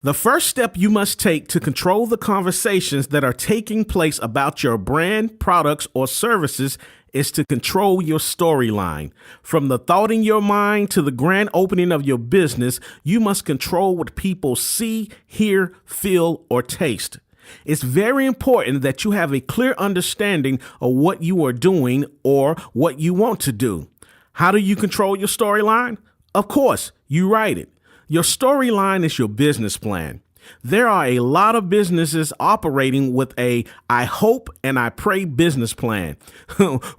The first step you must take to control the conversations that are taking place about your brand, products, or services is to control your storyline. From the thought in your mind to the grand opening of your business, you must control what people see, hear, feel, or taste. It's very important that you have a clear understanding of what you are doing or what you want to do. How do you control your storyline? Of course, you write it. Your storyline is your business plan. There are a lot of businesses operating with a I hope and I pray business plan.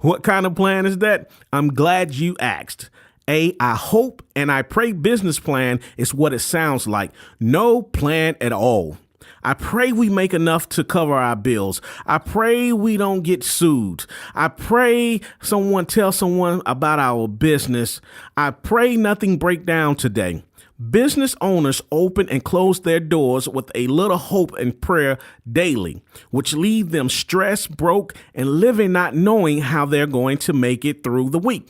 What kind of plan is that? I'm glad you asked. I hope and I pray business plan is what it sounds like. No plan at all. I pray we make enough to cover our bills. I pray we don't get sued. I pray someone tells someone about our business. I pray nothing break down today. Business owners open and close their doors with a little hope and prayer daily, which leave them stressed, broke, and living not knowing how they're going to make it through the week.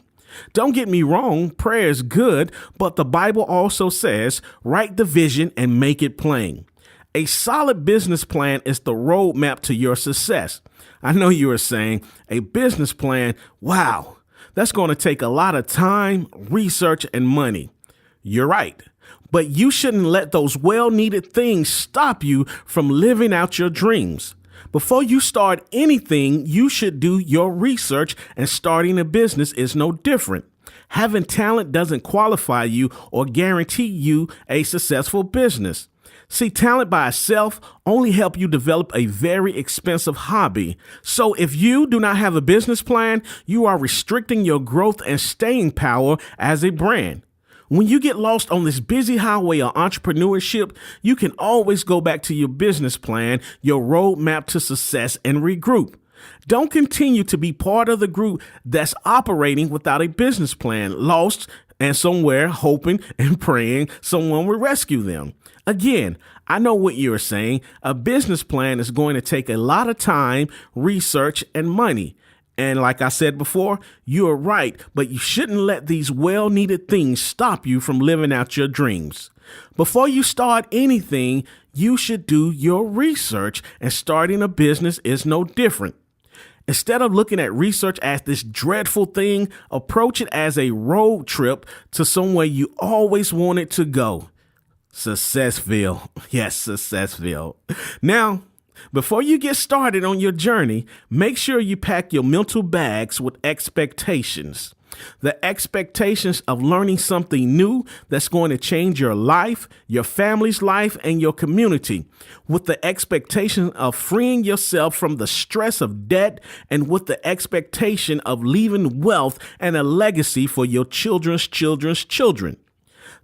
Don't get me wrong, prayer is good, but the Bible also says, write the vision and make it plain. A solid business plan is the roadmap to your success. I know you are saying, a business plan, wow, that's going to take a lot of time, research, and money. You're right. But you shouldn't let those well-needed things stop you from living out your dreams. Before you start anything, you should do your research, and starting a business is no different. Having talent doesn't qualify you or guarantee you a successful business. See, talent by itself only help you develop a very expensive hobby. So if you do not have a business plan, you are restricting your growth and staying power as a brand. When you get lost on this busy highway of entrepreneurship, you can always go back to your business plan, your roadmap to success, and regroup. Don't continue to be part of the group that's operating without a business plan, lost and somewhere hoping and praying someone will rescue them. Again, I know what you're saying. A business plan is going to take a lot of time, research, and money. And like I said before, you're right, but you shouldn't let these well-needed things stop you from living out your dreams. Before you start anything, you should do your research, and starting a business is no different. Instead of looking at research as this dreadful thing, approach it as a road trip to somewhere you always wanted to go. Successville. Yes, Successville. Now, before you get started on your journey, make sure you pack your mental bags with expectations. The expectations of learning something new that's going to change your life, your family's life, and your community. With the expectation of freeing yourself from the stress of debt, and with the expectation of leaving wealth and a legacy for your children's children's children.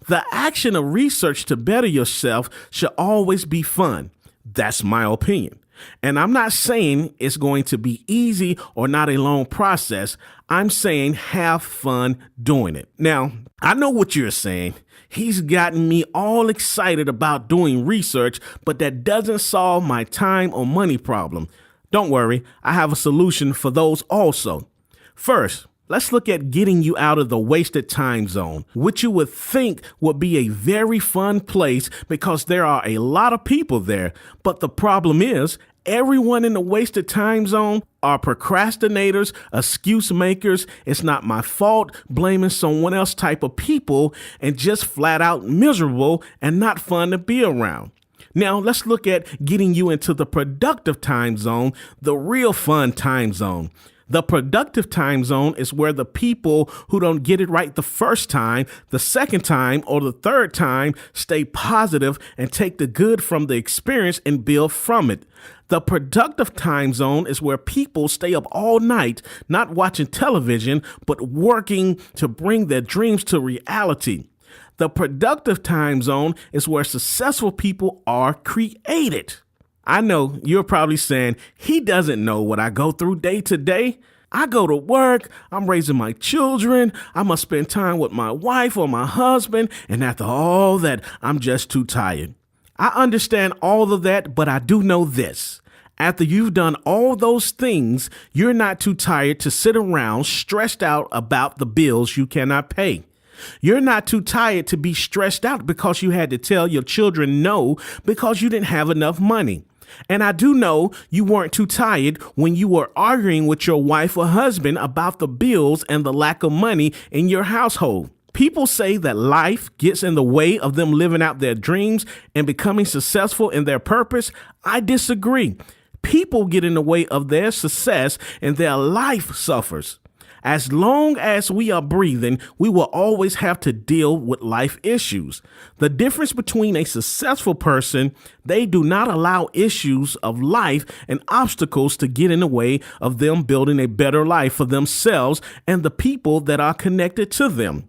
The action of research to better yourself should always be fun. That's my opinion. And I'm not saying it's going to be easy or not a long process. I'm saying have fun doing it. Now, I know what you're saying. He's gotten me all excited about doing research, but that doesn't solve my time or money problem. Don't worry, I have a solution for those also. First, let's look at getting you out of the wasted time zone, which you would think would be a very fun place because there are a lot of people there. But the problem is, everyone in the wasted time zone are procrastinators, excuse makers, it's not my fault, blaming someone else type of people, and just flat out miserable and not fun to be around. Now, let's look at getting you into the productive time zone, the real fun time zone. The productive time zone is where the people who don't get it right the first time, the second time, or the third time stay positive and take the good from the experience and build from it. The productive time zone is where people stay up all night, not watching television, but working to bring their dreams to reality. The productive time zone is where successful people are created. I know you're probably saying, he doesn't know what I go through day to day. I go to work, I'm raising my children, I must spend time with my wife or my husband, and after all that, I'm just too tired. I understand all of that, but I do know this. After you've done all those things, you're not too tired to sit around stressed out about the bills you cannot pay. You're not too tired to be stressed out because you had to tell your children no because you didn't have enough money. And I do know you weren't too tired when you were arguing with your wife or husband about the bills and the lack of money in your household. People say that life gets in the way of them living out their dreams and becoming successful in their purpose. I disagree. People get in the way of their success and their life suffers. As long as we are breathing, we will always have to deal with life issues. The difference between a successful person, they do not allow issues of life and obstacles to get in the way of them building a better life for themselves and the people that are connected to them.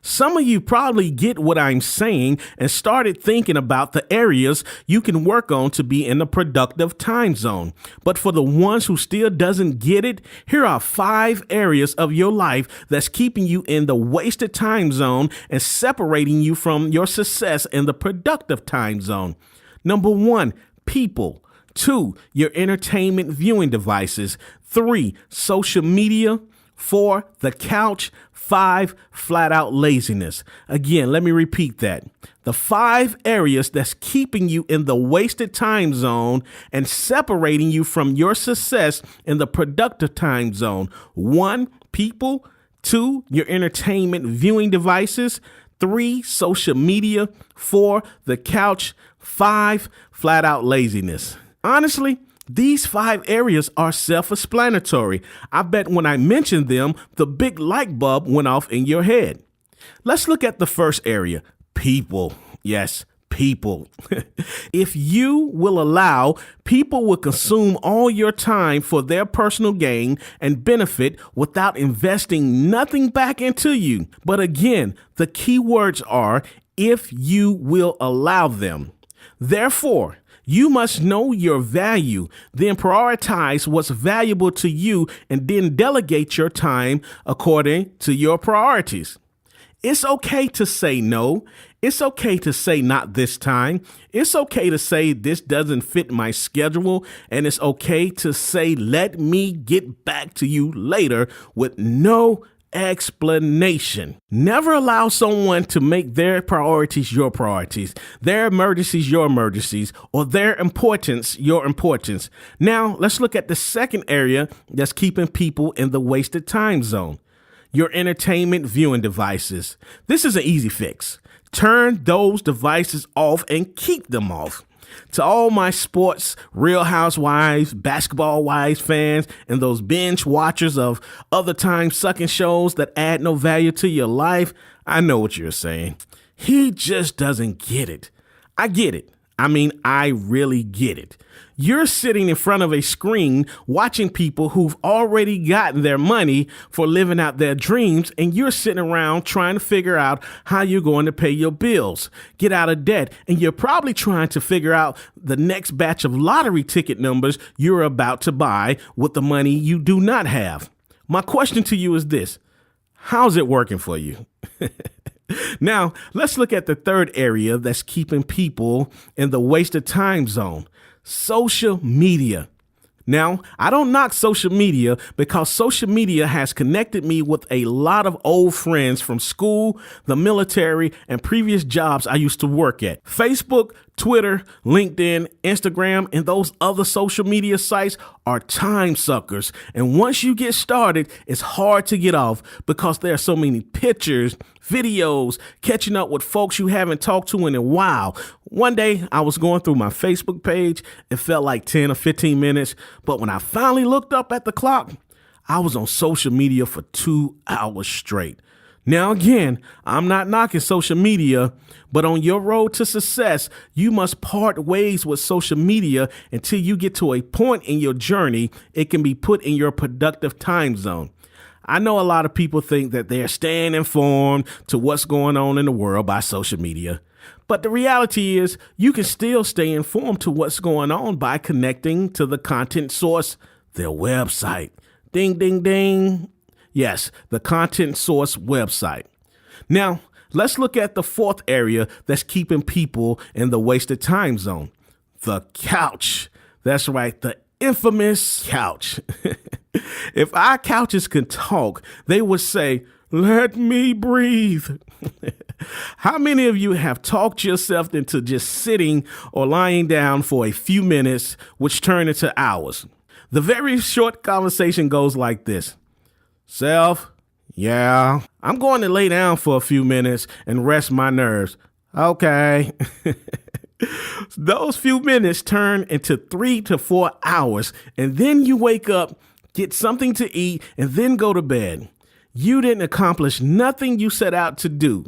Some of you probably get what I'm saying and started thinking about the areas you can work on to be in the productive time zone. But for the ones who still doesn't get it, here are 5 areas of your life that's keeping you in the wasted time zone and separating you from your success in the productive time zone. Number 1, people. 2, your entertainment viewing devices. 3, social media. 4, the couch. 5, flat out laziness. Again, let me repeat that. The 5 areas that's keeping you in the wasted time zone and separating you from your success in the productive time zone. 1, people. 2, your entertainment viewing devices. 3, social media. 4, the couch. 5, flat out laziness. Honestly, these 5 areas are self-explanatory. I bet when I mentioned them, the big light bulb went off in your head. Let's look at the first area, people. Yes, people. If you will allow, people will consume all your time for their personal gain and benefit without investing nothing back into you. But again, the key words are if you will allow them. Therefore, you must know your value, then prioritize what's valuable to you, and then delegate your time according to your priorities. It's okay to say no. It's okay to say not this time. It's okay to say this doesn't fit my schedule. And it's okay to say, let me get back to you later with no explanation. Never allow someone to make their priorities your priorities, their emergencies your emergencies, or their importance your importance. Now, let's look at the second area that's keeping people in the wasted time zone. Your entertainment viewing devices. This is an easy fix. Turn those devices off and keep them off. To all my sports, Real Housewives, Basketball Wives fans, and those binge watchers of other time sucking shows that add no value to your life, I know what you're saying. He just doesn't get it. I get it. I mean, I really get it. You're sitting in front of a screen watching people who've already gotten their money for living out their dreams, and you're sitting around trying to figure out how you're going to pay your bills, get out of debt, and you're probably trying to figure out the next batch of lottery ticket numbers you're about to buy with the money you do not have. My question to you is this: how's it working for you? Now, let's look at the third area that's keeping people in the wasted time zone. Social media. Now, I don't knock social media because social media has connected me with a lot of old friends from school, the military, and previous jobs I used to work at. Facebook, Twitter, LinkedIn, Instagram, and those other social media sites are time suckers. And once you get started, it's hard to get off because there are so many pictures, videos, catching up with folks you haven't talked to in a while. One day I was going through my Facebook page. It felt like 10 or 15 minutes. But when I finally looked up at the clock, I was on social media for 2 hours straight. Now, again, I'm not knocking social media, but on your road to success, you must part ways with social media until you get to a point in your journey it can be put in your productive time zone. I know a lot of people think that they're staying informed to what's going on in the world by social media. But the reality is you can still stay informed to what's going on by connecting to the content source, their website. Ding, ding, ding. Yes, the content source website. Now, let's look at the fourth area that's keeping people in the wasted time zone. The couch. That's right, the infamous couch. If our couches could talk, they would say, Let me breathe. How many of you have talked yourself into just sitting or lying down for a few minutes, which turn into hours? The very short conversation goes like this. Self, yeah, I'm going to lay down for a few minutes and rest my nerves. Okay. Those few minutes turn into 3 to 4 hours, and then you wake up, get something to eat, and then go to bed. You didn't accomplish nothing you set out to do.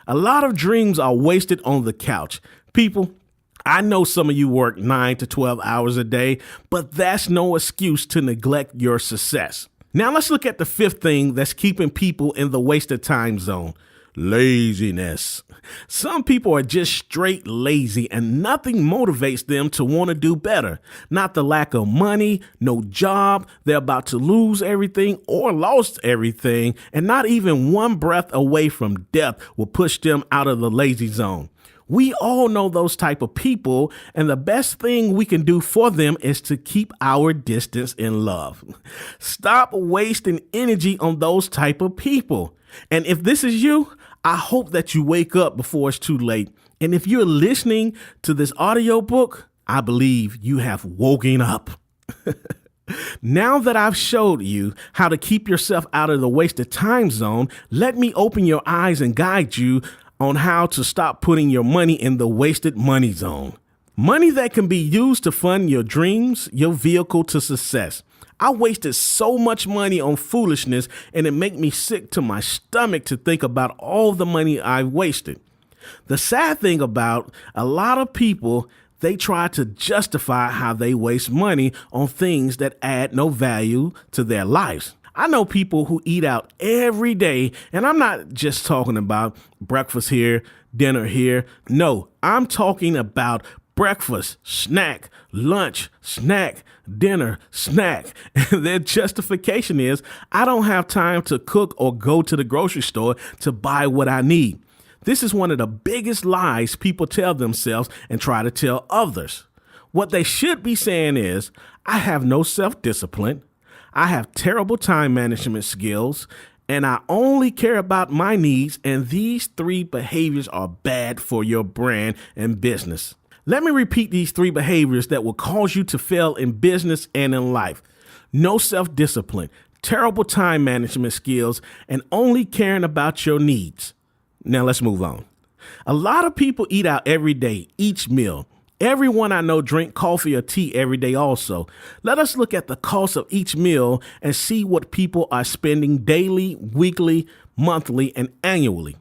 A lot of dreams are wasted on the couch. People, I know some of you work 9 to 12 hours a day, but that's no excuse to neglect your success. Now let's look at the fifth thing that's keeping people in the wasted time zone. Laziness. Some people are just straight lazy and nothing motivates them to want to do better. Not the lack of money, no job, they're about to lose everything or lost everything, and not even one breath away from death will push them out of the lazy zone. We all know those type of people, and the best thing we can do for them is to keep our distance in love. Stop wasting energy on those type of people. And if this is you, I hope that you wake up before it's too late. And if you're listening to this audiobook, I believe you have woken up. Now that I've showed you how to keep yourself out of the wasted time zone, let me open your eyes and guide you on how to stop putting your money in the wasted money zone. Money that can be used to fund your dreams, your vehicle to success. I wasted so much money on foolishness, and it made me sick to my stomach to think about all the money I wasted. The sad thing about a lot of people, they try to justify how they waste money on things that add no value to their lives. I know people who eat out every day, and I'm not just talking about breakfast here, dinner here. No, I'm talking about breakfast, snack, lunch, snack, dinner, snack. And their justification is, I don't have time to cook or go to the grocery store to buy what I need. This is one of the biggest lies people tell themselves and try to tell others. What they should be saying is, I have no self-discipline. I have terrible time management skills, and I only care about my needs, and these 3 behaviors are bad for your brand and business. Let me repeat these 3 behaviors that will cause you to fail in business and in life. No self-discipline, terrible time management skills, and only caring about your needs. Now let's move on. A lot of people eat out every day, each meal. Everyone I know drink coffee or tea every day also. Let us look at the cost of each meal and see what people are spending daily, weekly, monthly, and annually.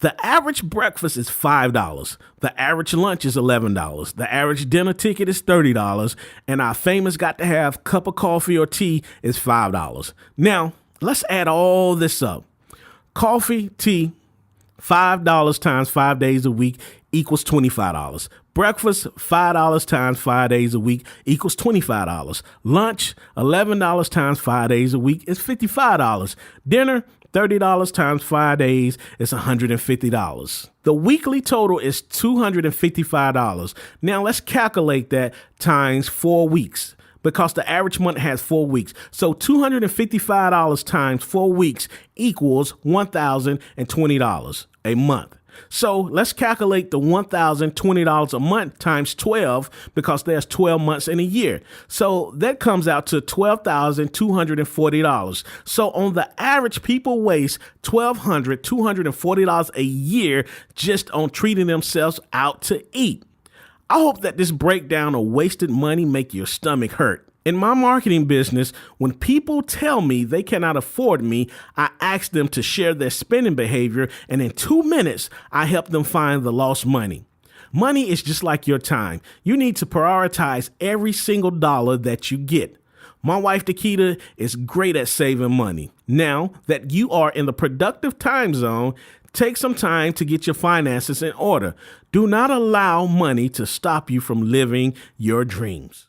The average breakfast is $5. The average lunch is $11. The average dinner ticket is $30. And our famous got to have cup of coffee or tea is $5. Now, let's add all this up. Coffee, tea, $5 times 5 days a week equals $25. Breakfast, $5 times 5 days a week equals $25. Lunch, $11 times 5 days a week is $55. Dinner, $30 times 5 days is $150. The weekly total is $255. Now let's calculate that times 4 weeks, because the average month has 4 weeks. So $255 times 4 weeks equals $1,020 a month. So let's calculate the $1,020 a month times 12, because there's 12 months in a year. So that comes out to $12,240. So on the average, people waste $1,240 a year just on treating themselves out to eat. I hope that this breakdown of wasted money make your stomach hurt. In my marketing business, when people tell me they cannot afford me, I ask them to share their spending behavior, and in 2 minutes, I help them find the lost money. Money is just like your time. You need to prioritize every single dollar that you get. My wife, Dakita, is great at saving money. Now that you are in the productive time zone, take some time to get your finances in order. Do not allow money to stop you from living your dreams.